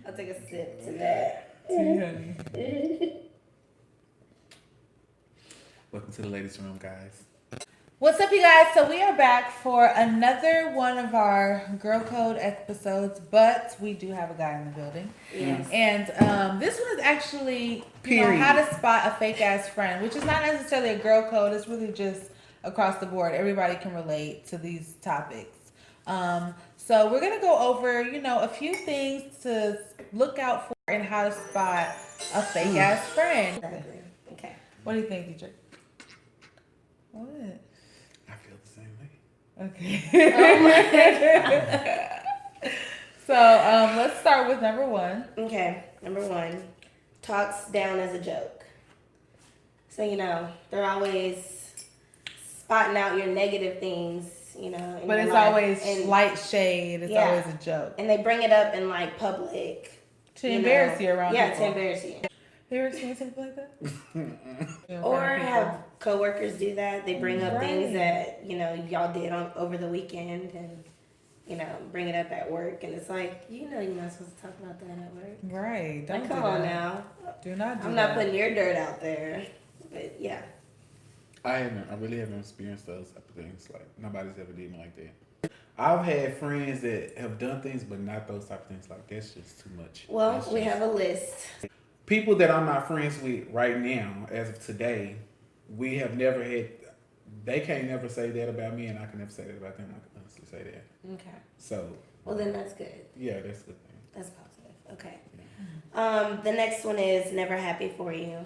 I'll take a sip to that. Tea, honey. Welcome to the ladies' room, guys. What's up, you guys? So we are back for another one of our Girl Code episodes, but we do have a guy in the building. Yes. And this one is actually how to spot a fake ass friend, which is not necessarily a girl code. It's really just across the board. Everybody can relate to these topics. So we're gonna go over, a few things to look out for and how to spot a fake ass friend. Exactly. Okay. What do you think, Dietrich? What? I feel the same way. Okay. Oh So let's start with number one. Okay. Number one, talks down as a joke. So they're always spotting out your negative things. But it's always light shade. It's always a joke. And they bring it up in like public. To embarrass you around people. people. To embarrass you. You ever seen something like that? Or have coworkers do that. They bring up things that, y'all did over the weekend and, bring it up at work. And it's like, you're not supposed to talk about that at work. Right. Don't come on now. Do not do I'm that. not putting your dirt out there. But yeah. I really haven't experienced those type of things. Like, nobody's ever did me like that. I've had friends that have done things, but not those type of things. Like, that's just too much. Well, we have a list. People that I'm not friends with right now, as of today, we have never had. They can't never say that about me, and I can never say that about them. I can honestly say that. Okay. So. Well, then that's good. Yeah, that's a good thing. That's positive. Okay. Yeah. The next one is never happy for you.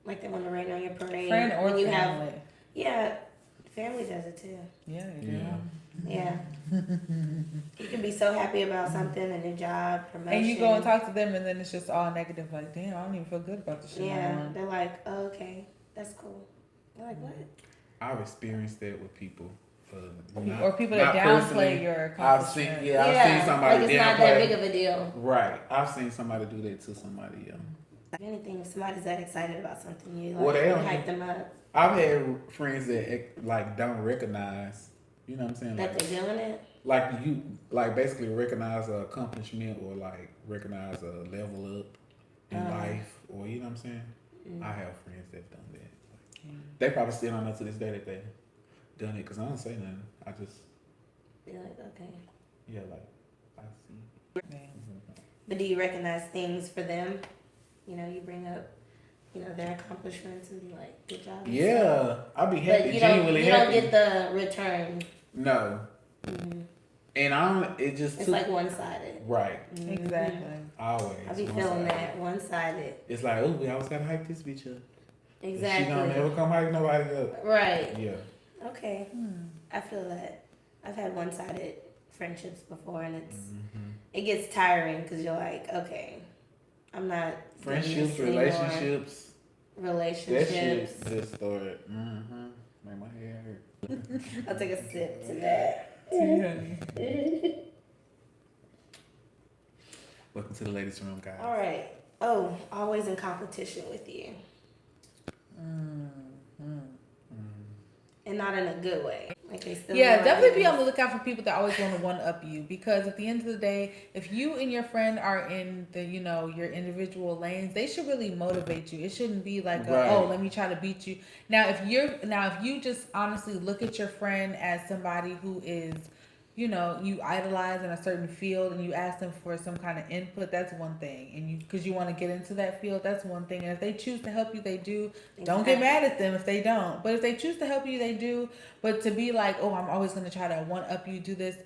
Like they want to rain on your parade. Friend or when you family. Family does it too. Yeah, they do. Yeah. You can be so happy about something, a new job, promotion. And you go and talk to them, and then it's just all negative. Like, damn, I don't even feel good about this shit. Yeah, they're like, oh, okay, that's cool. You're like, what? I've experienced that with people. Or people that downplay your accomplishment. I've seen somebody like it's not that big of a deal. Right. I've seen somebody do that to somebody. If anything, if somebody's that excited about something, you hype them up. I've had friends that don't recognize. You know what I'm saying? That they're doing it. Like basically recognize an accomplishment or like recognize a level up in life, or you know what I'm saying? Mm-hmm. I have friends that've done that. They probably still don't know to this day that they done it because I don't say nothing. I just be like, okay. Yeah, like I see. But do you recognize things for them? You bring up, their accomplishments and be like, good job. Yeah, I'll be happy. But you genuinely don't get the return. No. Mm-hmm. And it's like one-sided. Right. Mm-hmm. Exactly. Always. I be feeling that one-sided. It's like, oh, we always gotta hype this bitch up. Exactly. She don't never come hype nobody up. Right. Yeah. Okay. I feel that. I've had one-sided friendships before, and it gets tiring because you're like, okay, I'm not friendships, relationships. That shit just started. Make my hair hurt. I'll take a sip to that. Welcome to the ladies' room, guys. All right. Oh, always in competition with you. And not in a good way. Like they still definitely be on the lookout for people that always want to one up you, because at the end of the day, if you and your friend are in the your individual lanes, they should really motivate you. It shouldn't be like let me try to beat you. Now if you just honestly look at your friend as somebody who is you idolize in a certain field and you ask them for some kind of input, that's one thing. And because you want to get into that field, that's one thing. And if they choose to help you, they do. Exactly. Don't get mad at them if they don't. But if they choose to help you, they do. But to be like, oh, I'm always going to try to one up you, do this.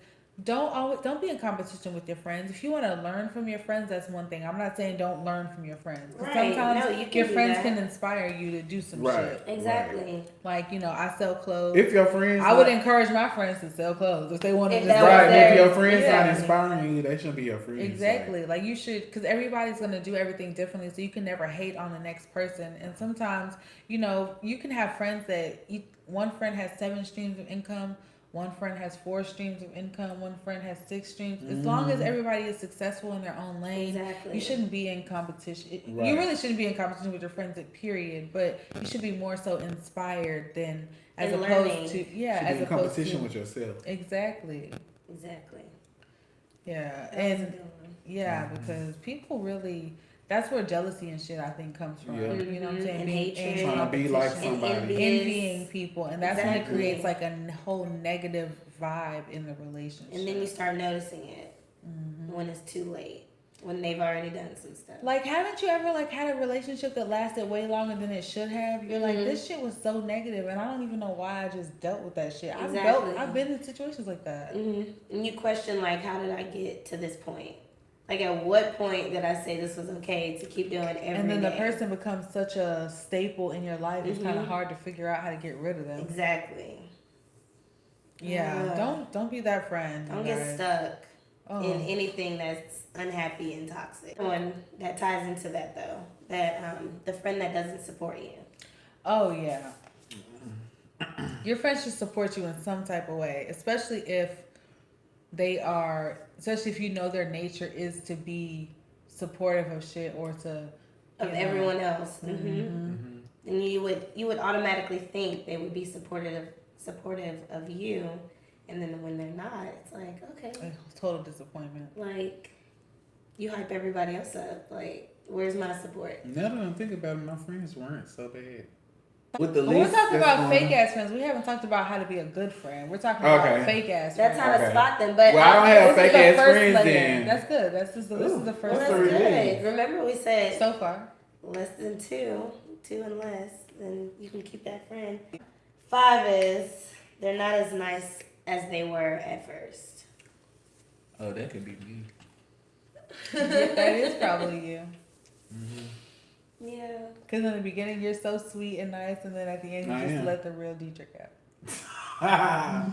Don't be in competition with your friends. If you want to learn from your friends, that's one thing. I'm not saying don't learn from your friends. Right. Sometimes your friends can inspire you to do some shit. Exactly. Like, I sell clothes. If your friends, I would encourage my friends to sell clothes if they want to. If your friends not inspiring you, they shouldn't be your friends. Exactly. Like you should, because everybody's going to do everything differently, so you can never hate on the next person. And sometimes, you can have friends that one friend has 7 streams of income. One friend has 4 streams of income. One friend has 6 streams. As long as everybody is successful in their own lane, you shouldn't be in competition. Right. You really shouldn't be in competition with your friends, period. But you should be more so inspired than as opposed to as opposed competition with yourself. Exactly. Yeah, That was a and good one. yeah, because people really, that's where jealousy and shit I think comes from. Yeah. You know what I'm saying? And Being hatred. in Trying to be like competition. And somebody. Envying people, and that's when it Exactly. creates like a whole negative vibe in the relationship. And then you start noticing it Mm-hmm. when it's too late, when they've already done some stuff. Like, haven't you ever like had a relationship that lasted way longer than it should have? You're like, this shit was so negative, and I don't even know why I just dealt with that shit. Exactly. I've been in situations like that. And you question, like, how did I get to this point? Like, at what point did I say this was okay to keep doing every day? And then the person becomes such a staple in your life. It's kind of hard to figure out how to get rid of them. Exactly. Yeah, don't be that friend. Don't you get guys. stuck Oh. in anything that's unhappy and toxic. One that ties into that, though, that the friend that doesn't support you. Oh yeah. Your friends should support you in some type of way, especially if especially if you know their nature is to be supportive of shit or to Of everyone else. And you would automatically think they would be supportive of you, and then when they're not, it's like, okay, A total disappointment. like you hype everybody else up. Like, where's my support? Now that I'm thinking about it, my friends weren't so bad. With the But we're list talking that's about going fake on- ass friends. We haven't talked about how to be a good friend. We're talking Okay. about fake ass That's friends. how to Okay. spot them. But Well, I don't have This is fake the ass first friends layer. then. That's good. This is the well, first that's What's the good. relief? Remember we said so far. less than two and less, then you can keep that friend. 5 is they're not as nice as they were at first. Oh, that could be me. That is probably you. Yeah. Because in the beginning you're so sweet and nice, and then at the end you I just am. let the real Dietrich out. I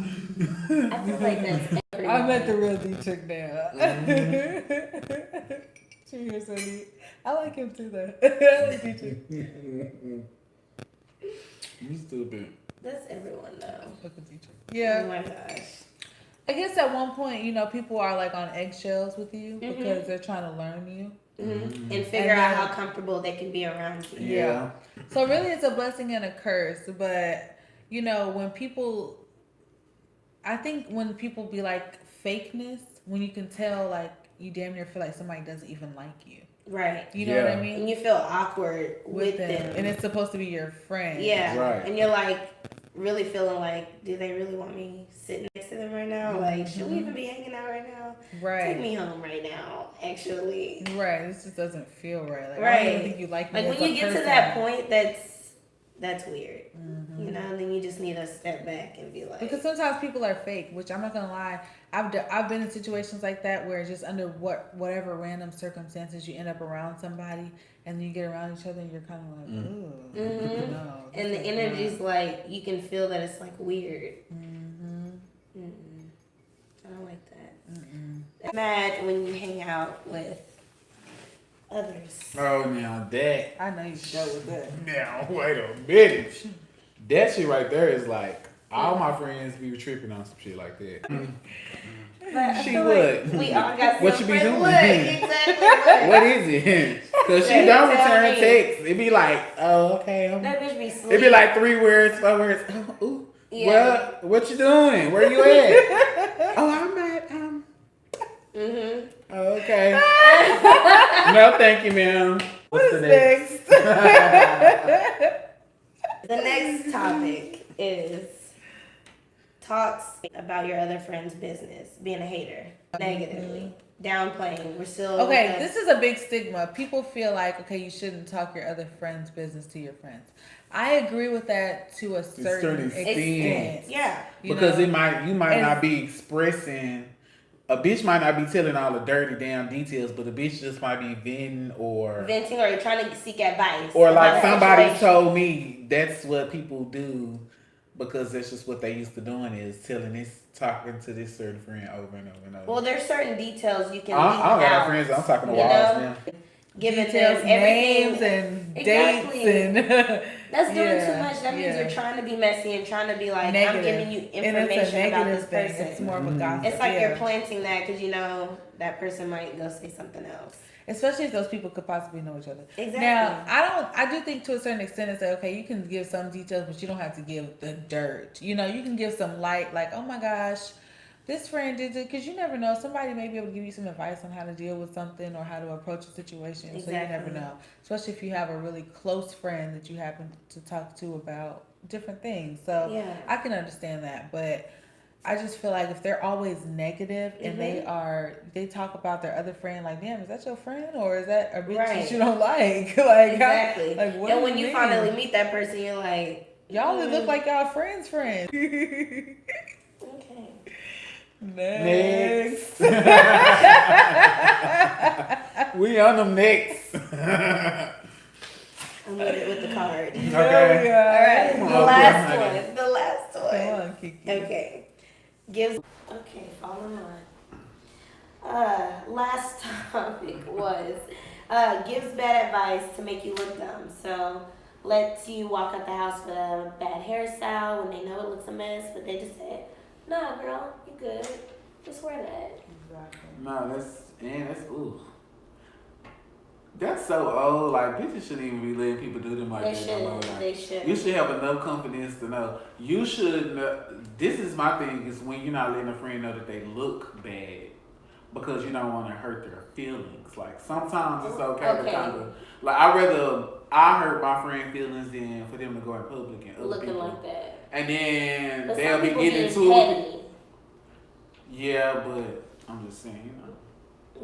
feel like that's everyone. I met the real Dietrich now. Cheers, honey. I like him too, though. I like Dietrich. You stupid. That's everyone though. Fuck with Dietrich. Oh Yeah. my gosh. I guess at one point, people are like on eggshells with you because they're trying to learn you. And figure out how comfortable they can be around you. Yeah. So really, it's a blessing and a curse. But when people, I think when people be like fakeness, when you can tell, like you damn near feel like somebody doesn't even like you. Right. You know what I Yeah. mean? And you feel awkward with them. and it's supposed to be your friend. Yeah. Right. And you're like really feeling like, do they really want me sitting next to them right now? Like, should we even be hanging out right now? Right. Take me home right now, actually. Right. This just doesn't feel right. Like, I Right. don't even think you like me. Like as when a you get to person. that point, that's weird. Then you just need to step back and be like, Because sometimes people are fake, which I'm not gonna lie. I've been in situations like that where just under whatever random circumstances you end up around somebody, and then you get around each other, and you're kind of like, ooh, no. and the energy's like, you can feel that it's like weird. I don't like that. I'm mad when you hang out with others. Oh, now that. I know you dealt with that. Now, wait a minute. That shit right there is like, all my friends be tripping on some shit like that. But I She feel would. like we all got What some you be friends. doing? What? Exactly. What? What is it? Because she Yeah, don't tell return me. text. It be like, oh, okay. That bitch be sleep. It be like 3 words, 4 words. Oh, ooh. Yeah. Well, what you doing? Where you at? Oh, I'm at, oh, okay. No, thank you, ma'am. What's the next? The next topic is talks about your other friend's business, being a hater, negatively, downplaying. We're still Okay, this is a big stigma. People feel like, okay, you shouldn't talk your other friend's business to your friends. I agree with that to a certain certain extent. Yeah. Because know? you might And- not be expressing. A bitch might not be telling all the dirty damn details, but a bitch just might be venting or Venting, or you're trying to seek advice. or about like a somebody situation. told me that's what people do because that's just what they used to doing is talking to this certain friend over and over and over. Well, there's certain details you can I leave don't got out. no friends. I'm talking to you walls know? now. Giving Details, them everything. names, and Exactly. dates, and That's doing Yeah, too much. That means yeah. you're trying to be messy and trying to be like, negative. I'm giving you And it's a information about negative this thing. person. It's more of a gossip. It's like yeah. you're planting that because you know that person might go say something else. Especially if those people could possibly know each other. Exactly. Now, I do think to a certain extent it's like, okay, you can give some details, but you don't have to give the dirt. You can give some light, like, oh my gosh, this friend did it, because you never know. Somebody may be able to give you some advice on how to deal with something or how to approach a situation. Exactly. So you never know. Especially if you have a really close friend that you happen to talk to about different things. So Yeah. I can understand that. But I just feel like if they're always negative and they talk about their other friend, like, damn, is that your friend or is that a bitch that you don't like? Like, exactly. Like, what and do when you mean? finally meet that person, you're like, y'all look like y'all friends. Okay. Next. We on them next. I'm with the card. Okay. All right. Come The on, last honey. one. The last Come one. on, Kiki. Okay. Okay, follow on. Last topic was gives bad advice to make you look dumb. So lets you walk out the house with a bad hairstyle when they know it looks a mess, but they just say, "Nah, girl, you good. Just wear that." Exactly. No, that's ooh. That's so old. Like, bitches shouldn't even be letting people do them like They that. should. No more. Like, They should. you should have enough confidence to know. You should know. This is my thing, is when you're not letting a friend know that they look bad because you don't want to hurt their feelings. Like, sometimes it's okay to kind of, like, I hurt my friend's feelings than for them to go in public and other Looking people. like that. And then But they'll some be people getting being into it. petty. Yeah, but I'm just saying, you know.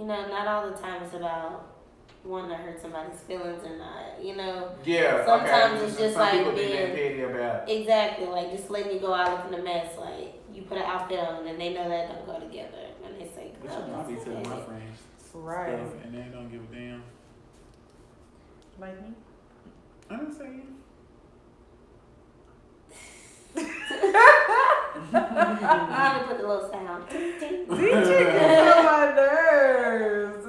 You know, not all the time it's about wanting to hurt somebody's feelings or not. You know. Yeah. Sometimes okay. it's just Some like people be being- that petty about. Exactly, like just letting you go out looking a mess. Like you put an outfit on and they know that don't go together, and they say, But you know, I be telling my friends Right. stuff and they don't give a damn. Like me? I didn't say you. You need to put the little sound. Ting, ting. DJ gets on my nerves.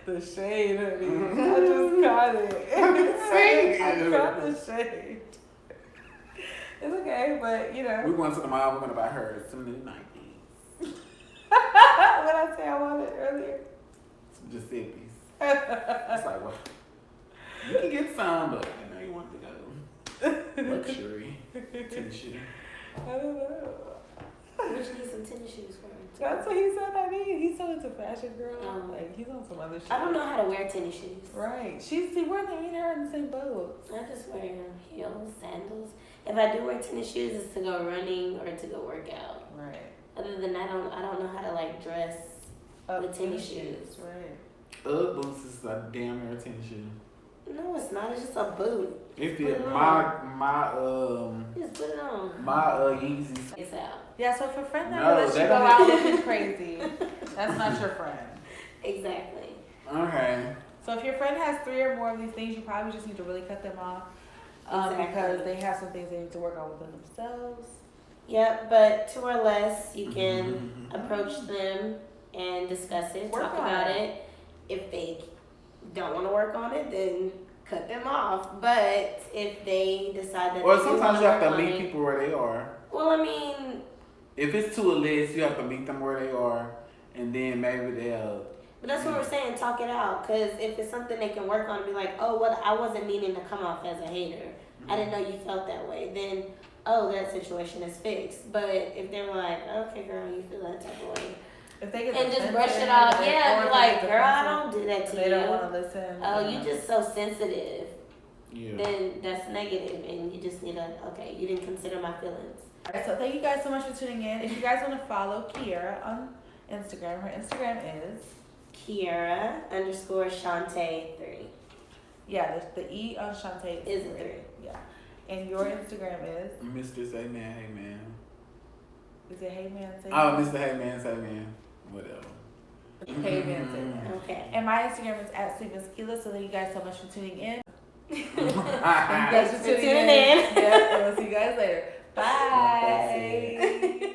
The shade, honey. I just caught it. I caught the shade. It's okay, but you know. We went to the mall. We're gonna buy her some new Nikes, What I say I wanted earlier. some Giuseppe's. It's like, what? You can get some, but you know you want to go luxury tennis shoe. I don't know. What you need some tennis shoes for? That's what he said I need. He's so into fashion, girl. Oh. Like, he's on some other shit. I don't know how to wear tennis shoes. Right. See, we're me and her in the same boat. I just wear heels, sandals. If I do wear tennis shoes, it's to go running or to go work out. Right. Other than that, I don't know how to like dress with tennis shoes. Right. Ugg boots is a damn near tennis shoe. No, it's not. It's just a boot. If Put it, it my Just put it on. Yeezys. It's out. Yeah, so if a friend never No, lets you they go don't out have- looking crazy, that's not your friend. Exactly. Okay. So if your friend has 3 or more of these things, you probably just need to really cut them off. Exactly. Because they have some things they need to work on within themselves. Yep, but 2 or less, you can approach them and discuss it, Work talk on about it. it. If they don't want to work on it, then cut them off. But if they decide that Or they do sometimes wanna you have work to on meet it, people where they are. well, I mean, If it's 2 or less, you have to meet them where they are, and then maybe they'll. but that's what we're saying. Talk it out, because if it's something they can work on, be like, oh, well, I wasn't meaning to come off as a hater. I didn't know you felt that way. Then, oh, that situation is fixed. But if they were like, okay, girl, you feel that type of way, If they get and just defensive, brush it off, or yeah, if be they like, get girl, I defensive, don't do that if to they you. don't want to listen. Oh, you just so sensitive. Yeah. Then that's negative, and you just need to, okay, you didn't consider my feelings. Alright, so thank you guys so much for tuning in. If you guys want to follow Kiera on Instagram, her Instagram is Kiera_Shantae3. yeah, the E on Shantae Is a 3. Yeah, and your Instagram is Mr. Say Man, hey man. it Hey Man Say Oh, Man? Mr. Hey Man, say man. Whatever. Hey Man Say Man. Okay. And my Instagram is @SleepandSkila. So thank you guys so much for tuning in. Thank you guys Thanks for for tuning tuning in. in. Yeah, and we'll see you guys later. Bye. Bye.